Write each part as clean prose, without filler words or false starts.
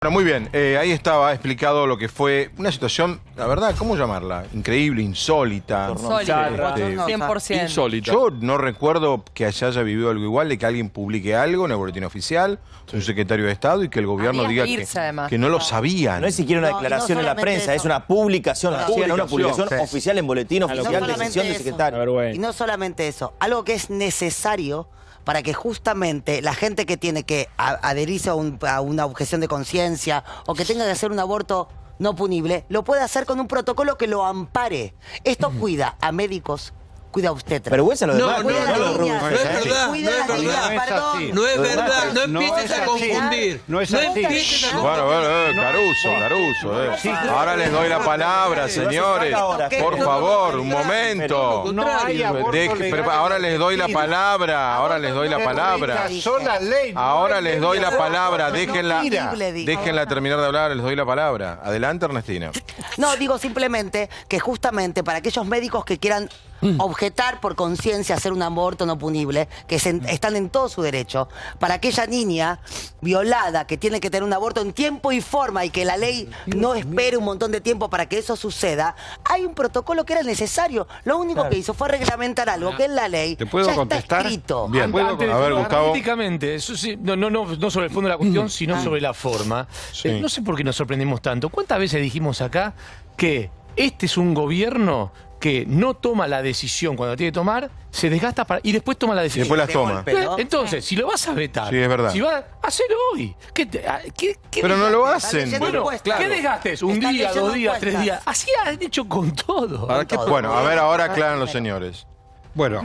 Bueno, muy bien, ahí estaba explicado lo que fue una situación, la verdad, ¿cómo llamarla? Increíble, insólita. Insólita, 100%. Insólita. Yo no recuerdo que se haya vivido algo igual, de que alguien publique algo en el boletín oficial, un secretario de Estado, y que el gobierno diga que no lo sabían. No es siquiera una declaración en la prensa, es una publicación, una publicación oficial en boletín oficial, decisión del secretario. Y no solamente eso, algo que es necesario para que justamente la gente que tiene que adherirse a una objeción de conciencia o que tenga que hacer un aborto no punible, lo puede hacer con un protocolo que lo ampare. Esto cuida a médicos, cuida a obstetras. Vergüenza lo demás. No es verdad, no empieces a confundir. No es así. Bueno, Caruso. Ahora les doy la palabra, señores. Por favor, un momento. No hay aborto legal. Ahora les doy la palabra. Ahora les doy la palabra. Déjenla terminar de hablar, les doy la palabra. Adelante, Ernestina. No, digo simplemente que justamente para aquellos médicos que quieran objetar por conciencia hacer un aborto no punible, que están en todo su derecho, para aquella niña violada que tiene que tener un aborto en tiempo y forma y que la ley no espere un montón de tiempo para que eso suceda, hay un protocolo que era necesario. Lo único que hizo fue reglamentar algo que en la ley ¿te puedo ya contestar? está escrito. Bien, a ver, Gustavo. Políticamente, eso sí, no sobre el fondo de la cuestión, sino sobre la forma. Sí. No sé por qué nos sorprendimos tanto. ¿Cuántas veces dijimos acá que este es un gobierno que no toma la decisión cuando tiene que tomar, se desgasta y después toma la Y decisión? después las toma. Entonces, si lo vas a vetar, Sí, es verdad. si vas, hacelo hoy. Pero no lo hacen. Bueno, ¿qué desgastes? Un Están día, leyendo 2 días, 3 encuestas. días. Así han hecho con todo. Bueno, a ver, ahora aclaran los señores. Bueno,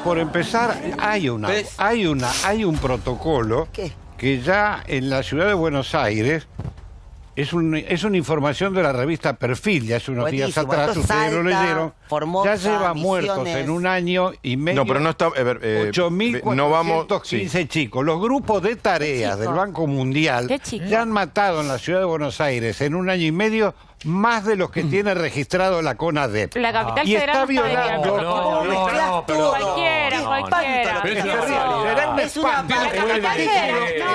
por empezar, hay un protocolo ¿Qué? que ya en la ciudad de Buenos Aires es una información de la revista Perfil, ya hace unos días Buenísimo. atrás, Esto es ustedes lo Salta, leyeron, Formosa, ya lleva muertos Misiones. en un año y medio. No, pero no está. 8.415 No vamos. chicos. Los grupos de tareas del Banco Mundial Qué chico. ya han matado en la ciudad de Buenos Aires en un año y medio más de los que tiene registrado la CONADEP. La capital Y federal está no está violando. derecha. Cualquiera. Será un Es una espanto.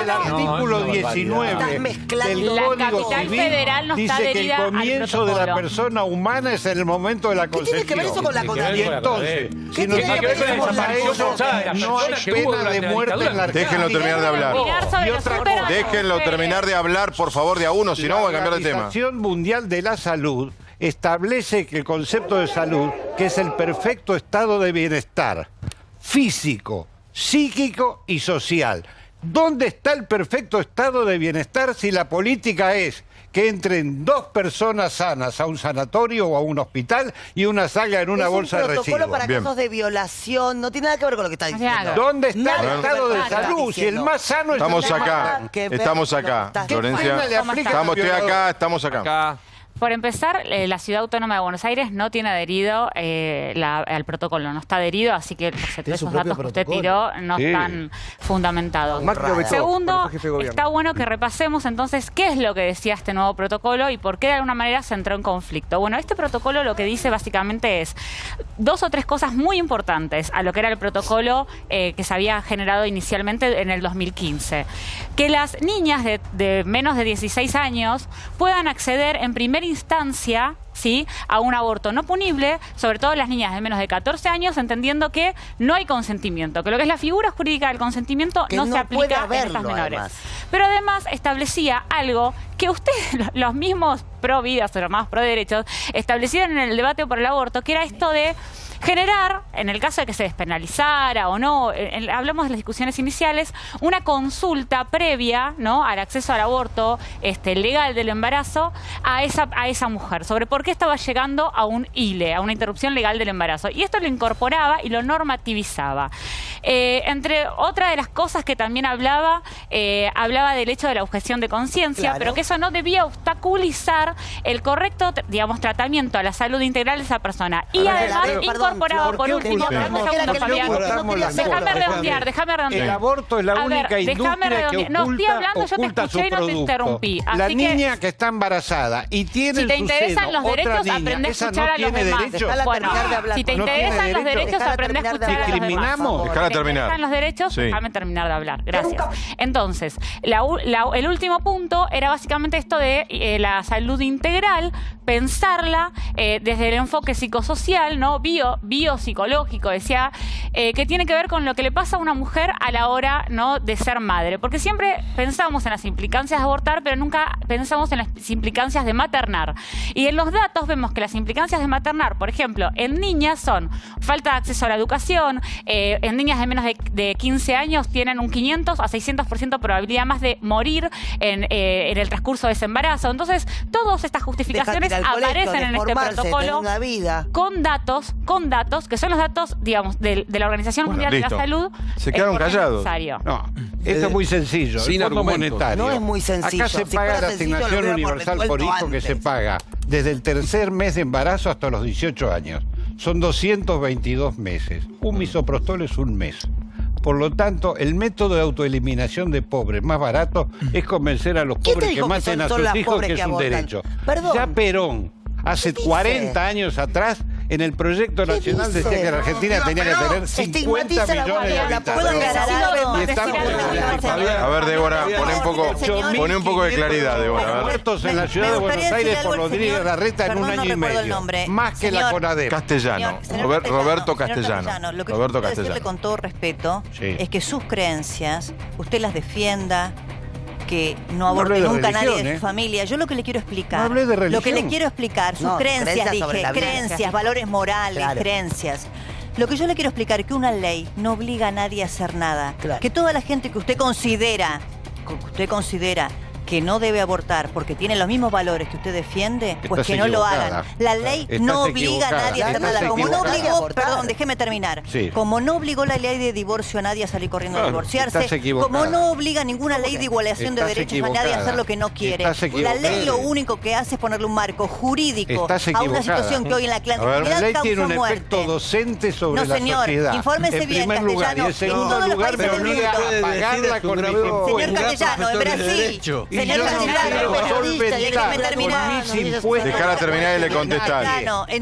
El artículo 19 Estás mezclando. del La Código capital Civil federal no está dice que el adherida al comienzo de la protocolo. persona humana es en el momento de la ¿Qué concepción. tiene que ver eso con la Y CONADEP? entonces, ¿Qué si nos tiene que ver eso con la eso, no hay pena de muerte en la Argentina. Déjenlo terminar de hablar. Opinar sobre Y los otra súper- cosa. Déjenlo terminar de hablar, por favor, de a uno, si no voy a cambiar de La tema. Organización Mundial de la Salud establece que el concepto de salud, que es el perfecto estado de bienestar físico, psíquico y social. ¿Dónde está el perfecto estado de bienestar si la política es que entren 2 personas sanas a un sanatorio o a un hospital y una salga en una bolsa de Es un protocolo residuos? para Bien. casos de violación, no tiene nada que ver con lo que está diciendo. Nada. ¿Dónde está Nada el que estado ver de con lo que está salud? Si el diciendo. más sano es Estamos el más acá. sano. que ver Estamos con acá. lo que está- Florencia. ¿Qué pena le aplica al Estoy violador? acá, estamos acá. Acá. Por empezar, la Ciudad Autónoma de Buenos Aires no tiene adherido al protocolo, no está adherido, así que esos datos que usted tiró no están fundamentados. Segundo, está bueno que repasemos entonces qué es lo que decía este nuevo protocolo y por qué de alguna manera se entró en conflicto. Bueno, este protocolo lo que dice básicamente es 2 o 3 cosas muy importantes a lo que era el protocolo que se había generado inicialmente en el 2015. Que las niñas de menos de 16 años puedan acceder en primera instancia, ¿sí?, a un aborto no punible, sobre todo las niñas de menos de 14 años, entendiendo que no hay consentimiento, que lo que es la figura jurídica del consentimiento Que no no se puede aplica en haberlo, estas menores. además. Pero además establecía algo que ustedes, los mismos pro vidas o llamados pro derechos, establecieron en el debate por el aborto, que era esto de generar, en el caso de que se despenalizara o no, hablamos de las discusiones iniciales, una consulta previa, ¿no?, al acceso al aborto legal del embarazo a esa mujer, sobre por qué estaba llegando a un ILE, a una interrupción legal del embarazo. Y esto lo incorporaba y lo normativizaba. Entre otras de las cosas que también hablaba del hecho de la objeción de conciencia, Claro. pero que eso no debía obstaculizar el correcto, digamos, tratamiento a la salud integral de esa persona. Y además incorporaba, ¿por por qué último, ocultamos? dame un segundo, Porque era que Fabián. no ocultamos las Déjame cosas. redondear, déjame redondear. El aborto es la A ver, única déjame industria que redondear. No, estoy hablando, yo te oculta escuché su y no te producto. interrumpí. La Así que, niña que está embarazada y tiene si en te su interesan seno los derechos, aprende a escuchar a los demás. Bueno, si te interesan los derechos, aprende a escuchar a los demás. Discriminamos. Dejala terminar. Si te interesan los derechos, déjame terminar de hablar. Gracias. Entonces, el último punto era básicamente esto de la salud integral, pensarla desde el enfoque psicosocial, ¿no? Biopsicológico, decía, que tiene que ver con lo que le pasa a una mujer a la hora, ¿no?, de ser madre. Porque siempre pensamos en las implicancias de abortar, pero nunca pensamos en las implicancias de maternar. Y en los datos vemos que las implicancias de maternar, por ejemplo, en niñas son falta de acceso a la educación, en niñas de menos de 15 años tienen un 500 a 600% probabilidad más de morir en el transcurso de ese embarazo. Entonces, todas estas justificaciones aparecen en este protocolo con datos, que son los datos, digamos, de la Organización Mundial de la Salud. Se quedaron callados. No, esto es muy sencillo. Sin el Fondo argumentos. Monetario. No es muy sencillo. Acá se Si paga fuera la sencillo, asignación lo hubiéramos universal por resuelto hijo que se antes. paga desde el tercer mes de embarazo hasta los 18 años. Son 222 meses. Un misoprostol es un mes. Por lo tanto, el método de autoeliminación de pobres más barato es convencer a los pobres que maten a sus hijos, que es un derecho. Perdón. Ya Perón, hace 40 años atrás, en el proyecto nacional decía que la Argentina tenía que tener 50 millones de habitantes. A ver, Débora, pone un poco de claridad, Débora. A ver. Muertos en la ciudad de Buenos Aires por Rodríguez Larreta en un año y medio. Más que la CONADEP. Castellano. Roberto Castellano. Lo que Roberto quiero decirle Castellano. con todo respeto es que sus creencias, usted las defienda, que no aborte nunca nadie de su familia. Yo lo que le quiero explicar, No hablé de religión. lo que le quiero explicar, sus creencias, sobre la dije, vida. creencias, valores morales, creencias. Lo que yo le quiero explicar es que una ley no obliga a nadie a hacer nada. Claro. Que toda la gente que usted considera que no debe abortar porque tiene los mismos valores que usted defiende, pues Estás que no lo equivocada. hagan. La ley Estás no obliga a equivocada. nadie a hacer Estás nada. Como no equivocada. obligó, perdón, déjeme terminar. Sí. Como no obligó la ley de divorcio a nadie a salir corriendo a Claro, divorciarse, estás equivocada. como no obliga ninguna ley de igualación de Estás derechos a nadie a hacer equivocada. lo que no quiere. Estás La equivocada. ley lo único que hace es ponerle un marco jurídico Estás a una equivocada. situación que hoy en la A ver, clandestinidad la ley tiene causa un muerte. efecto docente sobre No, la señor, sociedad. infórmese en bien, primer lugar. Castellano, Y en segundo en todos los lugar, me países del obliga mundo. a pagarla con mis impuestos. Señor Castellano, en Brasil, señor Castellano, déjeme terminar. Dejala terminar y le contestás.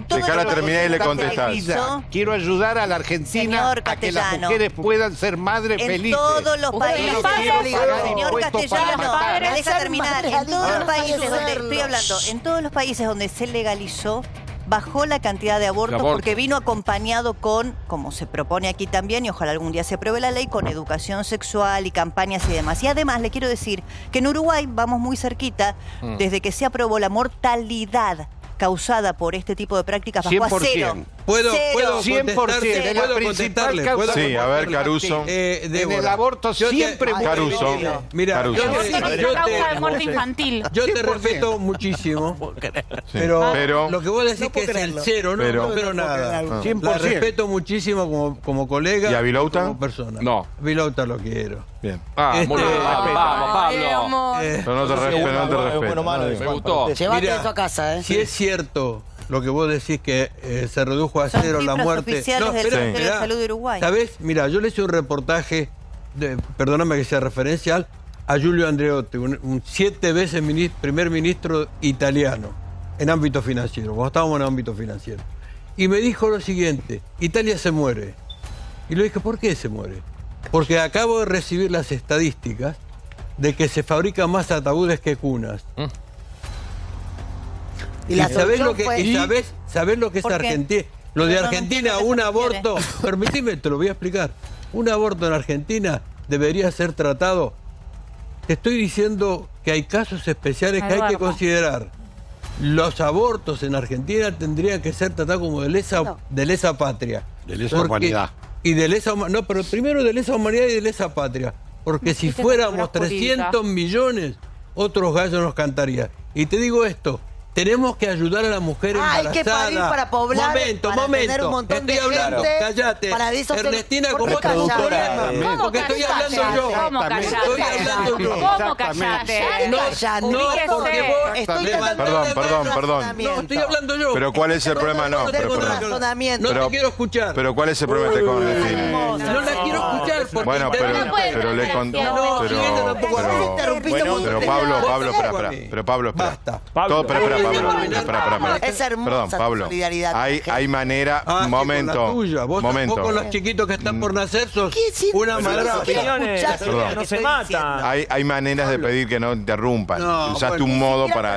Dejala terminar y le contestás. Quiero ayudar a la Argentina Señor a que las Castellano, mujeres puedan ser madres en felices. todos los países, señor Castellano, matar. me deja terminar. En todos los países donde hacerlo. estoy hablando, en todos los países donde se legalizó, bajó la cantidad de abortos porque vino acompañado con, como se propone aquí también, y ojalá algún día se apruebe la ley, con educación sexual y campañas y demás. Y además le quiero decir que en Uruguay, vamos muy cerquita, desde que se aprobó la mortalidad causada por este tipo de prácticas bajó a 100%. cero. ¿Puedo 100%. contestarle? La ¿Puedo principal contestarle? causa Sí, a ver, Caruso. En el aborto siempre muere Caruso. niño. Mira, Caruso. Causa de muerte infantil. yo te 100%. respeto muchísimo, Sí, pero lo que vos decís que es el cero, no, Pero- no espero nada. 100%. La respeto muchísimo como colega. ¿Y a Vilouta? Como persona. No. Vilouta lo quiero. Bien. Muy bien. Vamos, Pablo. Pero no te respeto. Me gustó. Llévate Mira, eso a casa, ¿eh? Si es cierto lo que vos decís que se redujo a Son cero la cifras muerte. oficiales del espera, Ministerio de Salud de Uruguay. ¿Sabés? Mira, yo le hice un reportaje, perdóname que sea referencial, a Giulio Andreotti, un 7 veces primer ministro italiano en ámbito financiero, cuando estábamos en ámbito financiero. Y me dijo lo siguiente: Italia se muere. Y le dije, ¿por qué se muere? Porque acabo de recibir las estadísticas de que se fabrican más ataúdes que cunas. Y la sabés solución lo que, fue- sabés lo que es ¿Por qué? Argentina. Lo de Pero no Argentina, entiendo a qué un se refiere. aborto. Permitime, te lo voy a explicar. Un aborto en Argentina debería ser tratado. Te estoy diciendo que hay casos especiales que hay que Eduardo. considerar. Los abortos en Argentina tendrían que ser tratados como de lesa patria. De lesa Porque- humanidad. Y de lesa no, pero primero de lesa humanidad y de lesa patria. Porque si Esta es fuéramos cultura jurídica. 300 millones, otros gallos nos cantarían. Y te digo esto, tenemos que ayudar a la mujer Hay embarazada. que parir para poblar, para tener un montón estoy de hablando, gente, cállate. para eso se- Ernestina, ¿por como qué callate? productora, porque estoy hablando yo. ¿Cómo callate? Estoy hablando yo. ¿Cómo callate? No, Callate. no, porque vos Estoy levantás tratando la Perdón, mano. perdón. No, estoy hablando yo. Pero ¿cuál es el problema? No, pero tengo perdón. nada. razonamiento. No Pero- te quiero escuchar. Pero ¿cuál es el problema este con Ernestina? No la quiero escuchar porque Bueno, pero le No, pero tampoco. Interrumpiste pero muy Pablo, espera. Pero Pablo, espera. Basta. Todo, pero espera, Es hermosa Perdón, Pablo. tu solidaridad. Hay manera... Con la momento. tuya. Vos con los chiquitos que están por nacer sos una madrastra. No se matan. Hay maneras de pedir que no interrumpan. Usaste un modo para...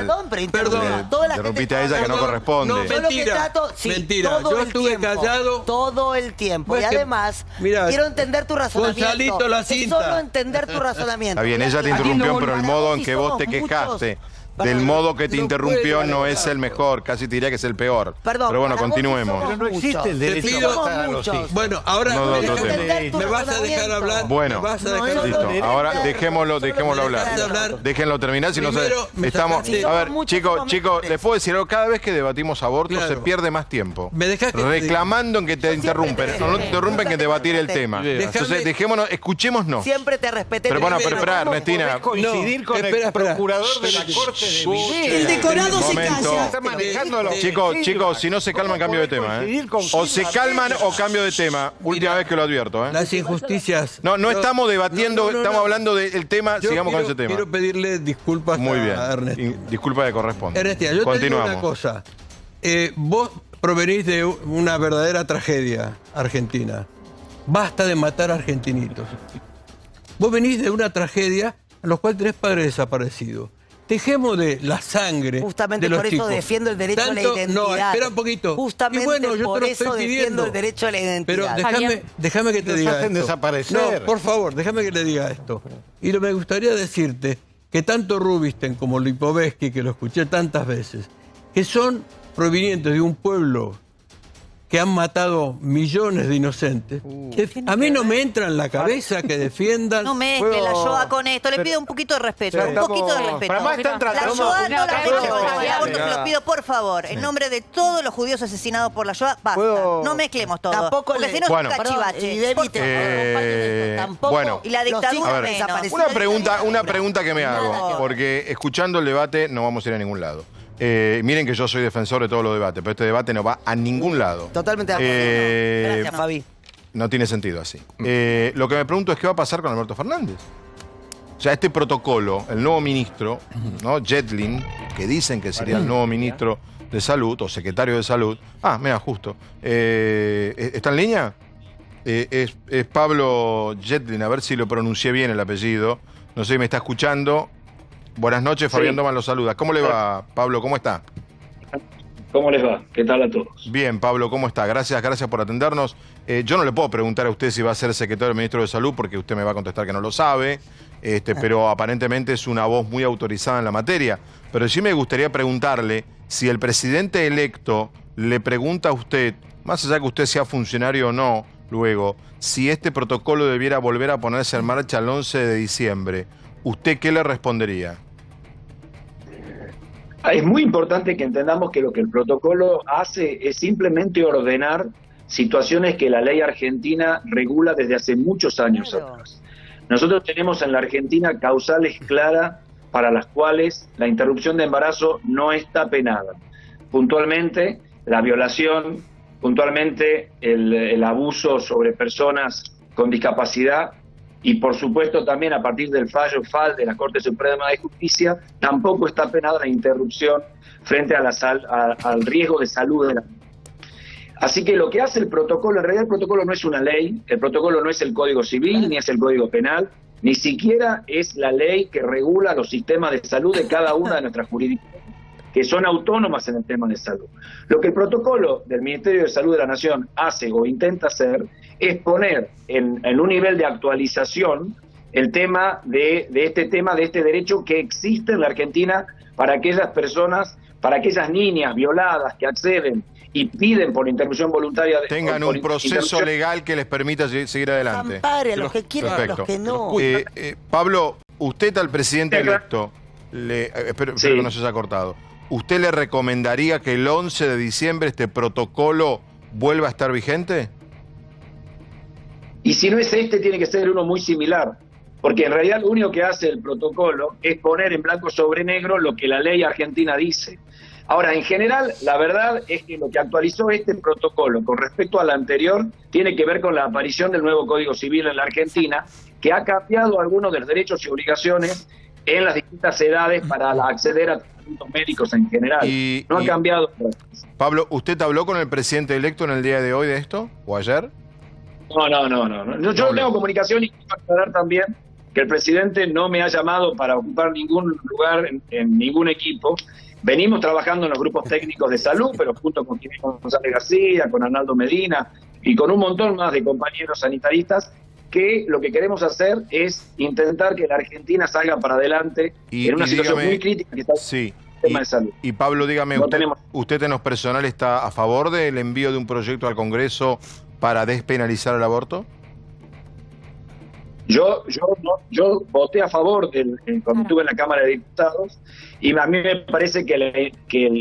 Perdón, interrumpiste a ella que no corresponde. No, mentira. Mentira. Yo estuve callado todo el tiempo. Pues Y que- además, mira, quiero entender tu razonamiento. Gonzalito la Es cinta. solo entender tu razonamiento. Está bien, ella te interrumpió, pero el modo en que vos te quejaste del modo que te interrumpió no es el mejor, casi te diría que es el peor. Perdón, pero bueno, para vos continuemos. somos No existe el derecho pido- a matar a los hijos. Bueno, ahora No, me otro tema. vas a dejar hablar. Bueno, Me vas a dejar listo. hablar. Ahora dejémoslo hablar. Déjame hablar. Déjenlo terminar, si no se... Primero, me Estamos... sacaste- A ver, Somos chicos, muchos les puedo decir algo. Cada vez que debatimos aborto Claro. se pierde más tiempo. Me dejás que- reclamando en que te interrumpen. No te interrumpen que debatir el tema. Entonces, dejémonos, escuchémonos. Siempre te respeté. Pero bueno, primero. espera, Ernestina. Coincidir No, con espera, el procurador de la Corte de Villegas. El decorado se Momento. calla. Está manejando los Chicos, si no se calman, cambio de tema. O se calman o cambio de tema. Última vez que lo advierto. Las injusticias. No estamos debatiendo, No. estamos hablando del tema, Yo sigamos con quiero- ese tema. Quiero pedirle disculpas Muy bien. a Ernestina. Disculpa que corresponde. Ernestina, yo te digo Continuamos. una cosa. Vos provenís de una verdadera tragedia argentina. Basta de matar argentinitos. Vos venís de una tragedia en la cual tenés padres desaparecidos. Dejemos de la sangre Justamente de los por eso chicos. defiendo el derecho a la Tanto- identidad. No, espera un poquito. Justamente Y bueno, yo por te lo eso estoy defiendo pidiendo. el derecho a la identidad. Pero déjame que te Nos diga hacen esto. desaparecer. No, por favor, déjame que le diga esto. Y me gustaría decirte que tanto Rubinstein como Lipovetsky, que lo escuché tantas veces, que son provenientes de un pueblo que han matado millones de inocentes, que a mí no me entra en la cabeza que defiendan... No mezcle la Shoah con esto. Le pido un poquito de respeto. Un poquito de respeto. Pero además están La tratando... Shoah no la pero- mezcle con el aborto, pero- se lo pido por favor. En nombre de todos los judíos asesinados por la Shoah, basta. No mezclemos todo. Tampoco Porque le- si no Bueno. es un cachivache. Y Debbie, Por te favor. acompañen esto. Tampoco bueno. Y la los dictadura hijos A ver, desaparecidos. una pregunta que me hago, Nada. porque escuchando el debate no vamos a ir a ningún lado. Miren que yo soy defensor de todos los debates, pero este debate no va a ningún lado. Totalmente de acuerdo. Gracias, Fabi. No tiene sentido así. Lo que me pregunto es qué va a pasar con Alberto Fernández. O sea, este protocolo, el nuevo ministro, ¿no? Jetlin, que dicen que sería el nuevo ministro de Salud o secretario de Salud. Ah, mira, justo. ¿Está en línea? Es Pablo Jetlin, a ver si lo pronuncié bien el apellido. No sé si me está escuchando. Buenas noches, Fabián Doman lo saluda. ¿Cómo le va, Pablo? ¿Cómo está? ¿Cómo les va? ¿Qué tal a todos? Bien, Pablo, ¿cómo está? Gracias por atendernos. Yo no le puedo preguntar a usted si va a ser secretario del Ministro de Salud porque usted me va a contestar que no lo sabe, pero aparentemente es una voz muy autorizada en la materia. Pero sí me gustaría preguntarle si el presidente electo le pregunta a usted, más allá que usted sea funcionario o no, luego, si este protocolo debiera volver a ponerse en marcha el 11 de diciembre, ¿usted qué le respondería? Es muy importante que entendamos que lo que el protocolo hace es simplemente ordenar situaciones que la ley argentina regula desde hace muchos años atrás. Nosotros tenemos en la Argentina causales claras para las cuales la interrupción de embarazo no está penada. Puntualmente, la violación, puntualmente el abuso sobre personas con discapacidad y por supuesto también a partir del fallo FAL de la Corte Suprema de Justicia, tampoco está penada la interrupción frente a al riesgo de salud de la mujer. Así que lo que hace el protocolo, en realidad el protocolo no es una ley, el protocolo no es el Código Civil, ni es el Código Penal, ni siquiera es la ley que regula los sistemas de salud de cada una de nuestras jurisdicciones, que son autónomas en el tema de salud. Lo que el protocolo del Ministerio de Salud de la Nación hace o intenta hacer es poner en un nivel de actualización el tema de este derecho que existe en la Argentina para aquellas personas, para aquellas niñas violadas que acceden y piden por interrupción voluntaria... Tengan un proceso legal que les permita seguir adelante. Ampare a los que quieren, a los que no. Pablo, usted al presidente electo, espero que no se haya cortado, ¿usted le recomendaría que el 11 de diciembre este protocolo vuelva a estar vigente? Y si no es este, tiene que ser uno muy similar, porque en realidad lo único que hace el protocolo es poner en blanco sobre negro lo que la ley argentina dice. Ahora, en general, la verdad es que lo que actualizó este protocolo con respecto al anterior tiene que ver con la aparición del nuevo Código Civil en la Argentina, que ha cambiado algunos de los derechos y obligaciones en las distintas edades para acceder a asuntos médicos en general. No ha cambiado. Pablo, ¿usted habló con el presidente electo en el día de hoy de esto? ¿O ayer? No. Yo no tengo comunicación y quiero aclarar también que el presidente no me ha llamado para ocupar ningún lugar en ningún equipo. Venimos trabajando en los grupos técnicos de salud, pero junto con González García, con Arnaldo Medina y con un montón más de compañeros sanitaristas, que lo que queremos hacer es intentar que la Argentina salga para adelante en una situación muy crítica que está el tema de salud. Y Pablo, dígame, ¿usted en lo personal está a favor del envío de un proyecto al Congreso para despenalizar el aborto? Yo voté a favor cuando estuve en la Cámara de Diputados, y a mí me parece que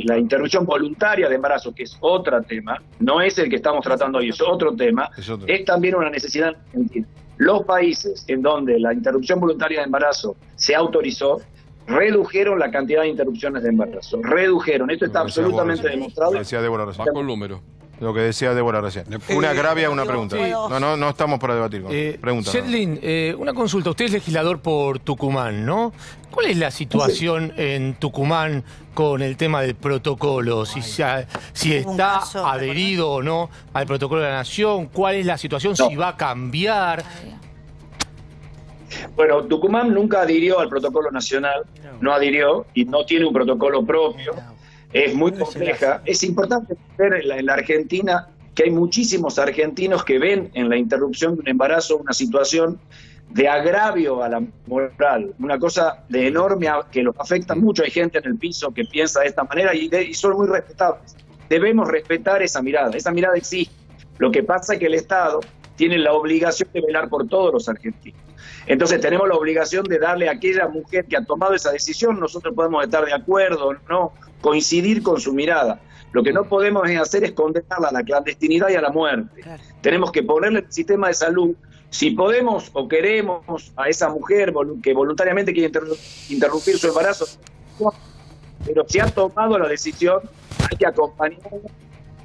la interrupción voluntaria de embarazo, que es otro tema, no es el que estamos tratando hoy, es otro tema, es también una necesidad en Argentina. Los países en donde la interrupción voluntaria de embarazo se autorizó, redujeron la cantidad de interrupciones de embarazo, redujeron, esto está absolutamente demostrado. Bajó el número. Lo que decía Débora recién. Una agravia, una pregunta. No estamos para debatir. Pregunta. Yedlin, una consulta. Usted es legislador por Tucumán, ¿no? ¿Cuál es la situación en Tucumán con el tema del protocolo? Si está adherido o no al protocolo de la Nación. ¿Cuál es la situación? Si va a cambiar. Bueno, Tucumán nunca adhirió al protocolo nacional. No adhirió y no tiene un protocolo propio. Es muy compleja. Es importante ver en la Argentina que hay muchísimos argentinos que ven en la interrupción de un embarazo una situación de agravio a la moral, una cosa de enorme que los afecta mucho. Hay gente en el piso que piensa de esta manera y son muy respetables. Debemos respetar esa mirada existe. Lo que pasa es que el Estado tiene la obligación de velar por todos los argentinos. Entonces tenemos la obligación de darle a aquella mujer que ha tomado esa decisión, nosotros podemos estar de acuerdo o no, coincidir con su mirada. Lo que no podemos hacer es condenarla a la clandestinidad y a la muerte. Tenemos que ponerle el sistema de salud, si podemos o queremos a esa mujer que voluntariamente quiere interrumpir su embarazo, pero si ha tomado la decisión, hay que acompañarla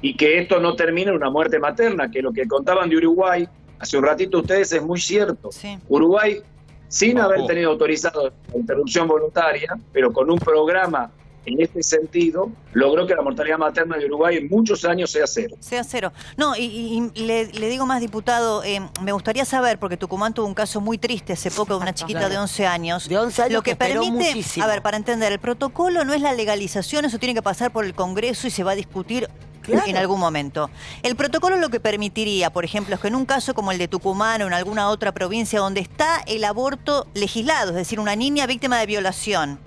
y que esto no termine en una muerte materna, que lo que contaban de Uruguay hace un ratito ustedes es muy cierto. Uruguay, sin haber tenido autorizado la interrupción voluntaria, pero con un programa en este sentido, logró que la mortalidad materna de Uruguay en muchos años sea cero. Sea cero. No, y le digo más, diputado, me gustaría saber, porque Tucumán tuvo un caso muy triste hace poco de una chiquita de 11 años. De 11 años lo que permite, muchísimo. A ver, para entender, el protocolo no es la legalización, eso tiene que pasar por el Congreso y se va a discutir en algún momento. El protocolo lo que permitiría, por ejemplo, es que en un caso como el de Tucumán o en alguna otra provincia donde está el aborto legislado, es decir, una niña víctima de violación,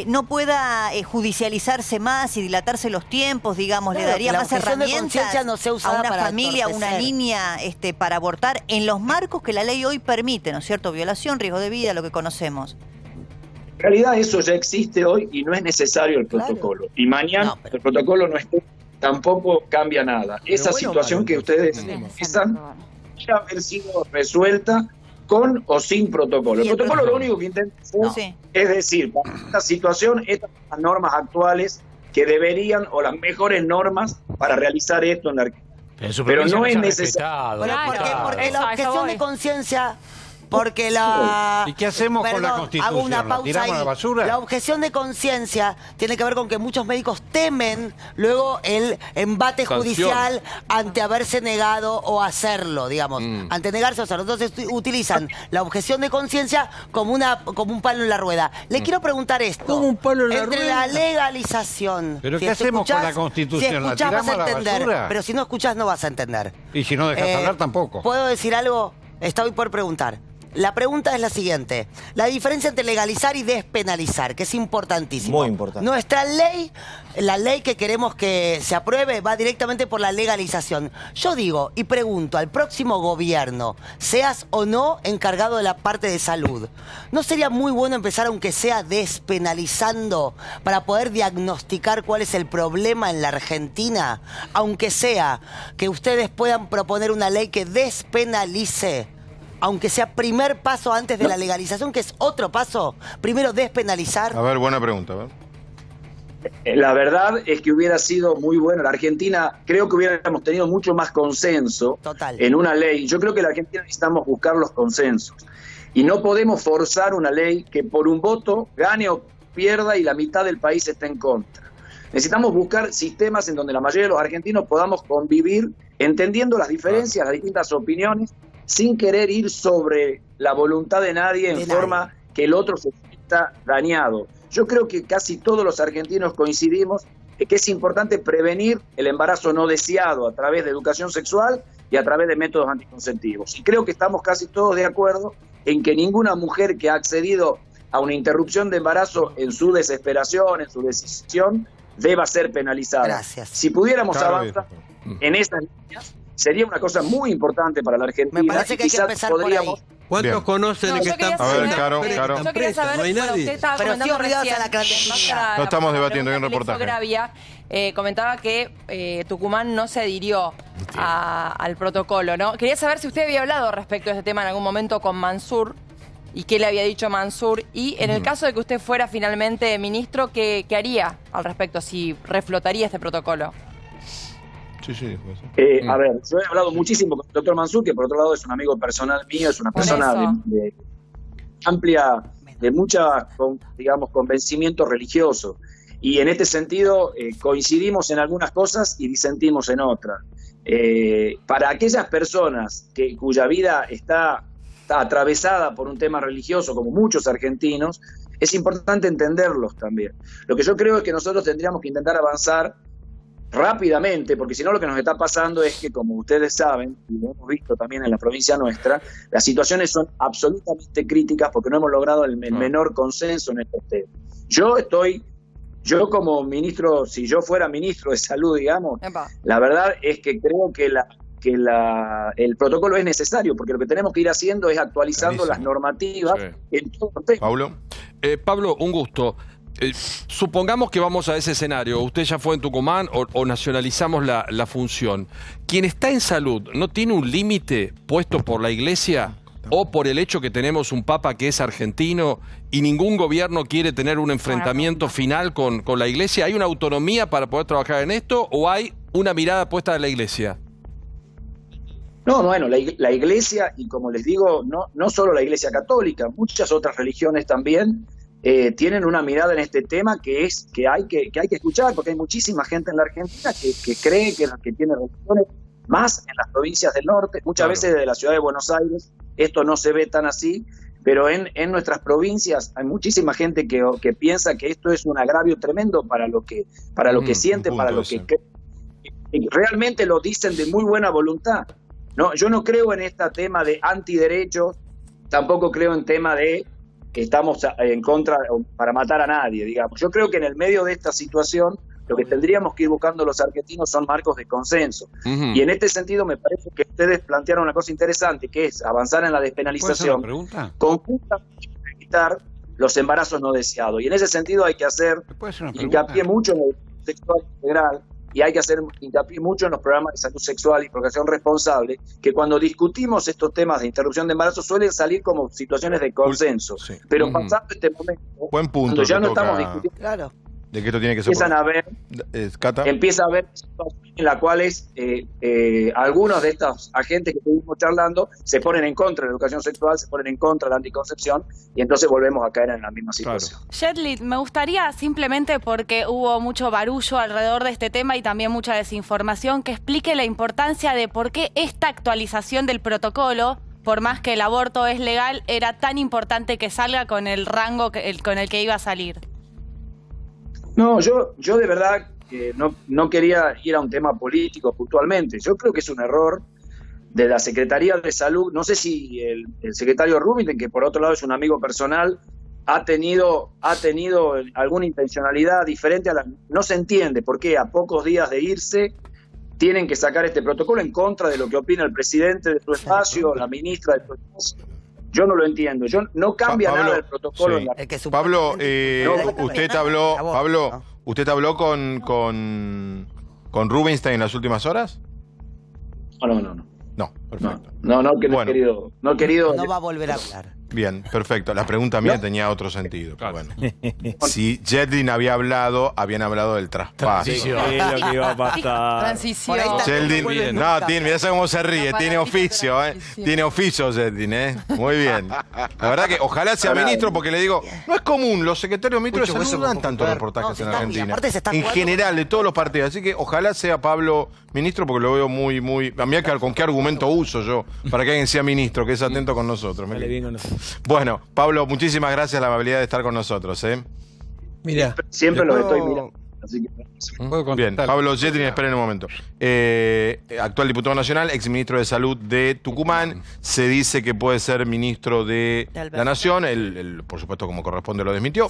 no pueda judicializarse más y dilatarse los tiempos, digamos, le daría más herramientas no sea a una familia, a una niña para abortar en los marcos que la ley hoy permite, ¿no es cierto? Violación, riesgo de vida, lo que conocemos. En realidad eso ya existe hoy y no es necesario el protocolo. Y mañana el protocolo no esté, tampoco cambia nada. Esa situación que ustedes empiezan debe haber sido resuelta con o sin protocolo. El protocolo lo único que intenta es decir, para esta situación, estas son las normas actuales que deberían, o las mejores normas para realizar esto en la Argentina. Pero no es necesario. Porque la objeción de conciencia... Porque la... ¿Y qué hacemos con la Constitución? Hago una pausa. ¿La tiramos a la basura? La objeción de conciencia tiene que ver con que muchos médicos temen luego el embate judicial ante haberse negado o hacerlo, digamos. Ante negarse o hacerlo. Entonces utilizan la objeción de conciencia como un palo en la rueda. Le quiero preguntar esto. ¿Cómo un palo en la rueda? Entre la legalización... ¿Pero qué hacemos con la Constitución? Si escuchás, vas a entender. Pero si no escuchás, no vas a entender. Y si no dejas hablar, tampoco. ¿Puedo decir algo? Estoy por preguntar. La pregunta es la siguiente. La diferencia entre legalizar y despenalizar, que es importantísimo. Muy importante. Nuestra ley, la ley que queremos que se apruebe, va directamente por la legalización. Yo digo y pregunto al próximo gobierno, seas o no encargado de la parte de salud, ¿no sería muy bueno empezar, aunque sea despenalizando, para poder diagnosticar cuál es el problema en la Argentina? Aunque sea que ustedes puedan proponer una ley que despenalice, aunque sea primer paso antes de la legalización, que es otro paso, primero despenalizar. A ver, buena pregunta. A ver. La verdad es que hubiera sido muy bueno. La Argentina, creo que hubiéramos tenido mucho más consenso en una ley. Yo creo que en la Argentina necesitamos buscar los consensos. Y no podemos forzar una ley que por un voto gane o pierda y la mitad del país esté en contra. Necesitamos buscar sistemas en donde la mayoría de los argentinos podamos convivir entendiendo las diferencias, las distintas opiniones, sin querer ir sobre la voluntad de nadie en forma que el otro se sienta dañado. Yo creo que casi todos los argentinos coincidimos en que es importante prevenir el embarazo no deseado a través de educación sexual y a través de métodos anticonceptivos. Y creo que estamos casi todos de acuerdo en que ninguna mujer que ha accedido a una interrupción de embarazo en su desesperación, en su decisión, deba ser penalizada. Gracias. Si pudiéramos avanzar en esas líneas, sería una cosa muy importante para la Argentina. Me parece que hay que empezar por ahí. ¿Cuántos conocen que están A ver, Caro. Yo quería saber, no hay nadie. usted estaba Pero comentando sí, recién, a la clandestinidad. No estamos debatiendo, hay un reportaje. Gravia, comentaba que Tucumán no se adhirió al protocolo, ¿no? Quería saber si usted había hablado respecto a este tema en algún momento con Mansur y qué le había dicho Mansur. Y en el caso de que usted fuera finalmente ministro, ¿qué haría al respecto? Si reflotaría este protocolo. Sí. A ver, yo he hablado muchísimo con el doctor Mansur, que por otro lado es un amigo personal mío, es una persona de amplia, de mucha, digamos, convencimiento religioso. Y en este sentido coincidimos en algunas cosas y disentimos en otras. Para aquellas personas cuya vida está atravesada por un tema religioso, como muchos argentinos, es importante entenderlos también. Lo que yo creo es que nosotros tendríamos que intentar avanzar rápidamente, porque si no lo que nos está pasando es que, como ustedes saben, y lo hemos visto también en la provincia nuestra, las situaciones son absolutamente críticas porque no hemos logrado el menor consenso en estos temas. Yo como ministro, si yo fuera ministro de salud, digamos, la verdad es que creo que el protocolo es necesario, porque lo que tenemos que ir haciendo es actualizando las normativas en todos los temas. Pablo, un gusto. Supongamos que vamos a ese escenario, usted ya fue en Tucumán o nacionalizamos la función. ¿Quien está en salud no tiene un límite puesto por la Iglesia o por el hecho que tenemos un Papa que es argentino y ningún gobierno quiere tener un enfrentamiento final con la Iglesia? ¿Hay una autonomía para poder trabajar en esto o hay una mirada puesta de la Iglesia? No, bueno, la Iglesia, y como les digo, no solo la Iglesia católica, muchas otras religiones también tienen una mirada en este tema que hay que escuchar, porque hay muchísima gente en la Argentina que cree que tiene religiones, más en las provincias del norte, muchas veces desde la ciudad de Buenos Aires, esto no se ve tan así, pero en nuestras provincias hay muchísima gente que piensa que esto es un agravio tremendo para lo que siente, para lo que cree. Realmente lo dicen de muy buena voluntad. No, yo no creo en este tema de antiderechos, tampoco creo en tema de que estamos en contra para matar a nadie, digamos. Yo creo que en el medio de esta situación lo que tendríamos que ir buscando los argentinos son marcos de consenso. Y en este sentido me parece que ustedes plantearon una cosa interesante, que es avanzar en la despenalización, conjuntamente evitar los embarazos no deseados. Y en ese sentido hay que hacer hincapié mucho en el sexual integral, y hay que hacer hincapié mucho en los programas de salud sexual y procreación responsable, que cuando discutimos estos temas de interrupción de embarazo suelen salir como situaciones de consenso. Pero pasando este momento, cuando ya no estamos discutiendo, de que esto tiene que ser empieza a haber situaciones en las cuales algunos de estos agentes que estuvimos charlando se ponen en contra de la educación sexual, se ponen en contra de la anticoncepción, y entonces volvemos a caer en la misma situación. Yetlit, me gustaría simplemente, porque hubo mucho barullo alrededor de este tema y también mucha desinformación, que explique la importancia de por qué esta actualización del protocolo, por más que el aborto es legal, era tan importante que salga con el rango con el que iba a salir. No, yo de verdad no quería ir a un tema político puntualmente. Yo creo que es un error de la Secretaría de Salud. No sé si el secretario Rubinstein, que por otro lado es un amigo personal, ha tenido alguna intencionalidad diferente a la... No se entiende por qué a pocos días de irse tienen que sacar este protocolo en contra de lo que opina el presidente de su espacio, la ministra de su espacio. Yo no lo entiendo. No cambia nada el protocolo. Sí. Pablo, ¿usted habló con Rubinstein en las últimas horas? No. No, perfecto. No he querido. No va a volver a hablar. Bien, perfecto. La pregunta mía tenía otro sentido. Bueno. Si Yedlin habían hablado del traspaso. Lo que iba a pasar. Transición. Yedlin, no, mirá cómo se ríe, tiene oficio, Tiene oficio Yedlin, Muy bien. La verdad que ojalá sea ministro, porque le digo, no es común, los secretarios ministros de salud no dan tantos reportajes en Argentina. En general, de todos los partidos. Así que ojalá sea Pablo ministro, porque lo veo muy, muy... A mí, con qué argumento uso yo para que alguien sea ministro, que es atento con nosotros. Bueno, Pablo, muchísimas gracias la amabilidad de estar con nosotros. Mira, siempre los estoy mirando. Así que... Bien, Pablo Yedlin, esperen un momento. Actual diputado nacional, exministro de Salud de Tucumán. Se dice que puede ser ministro de la Nación. Él, por supuesto, como corresponde, lo desmintió.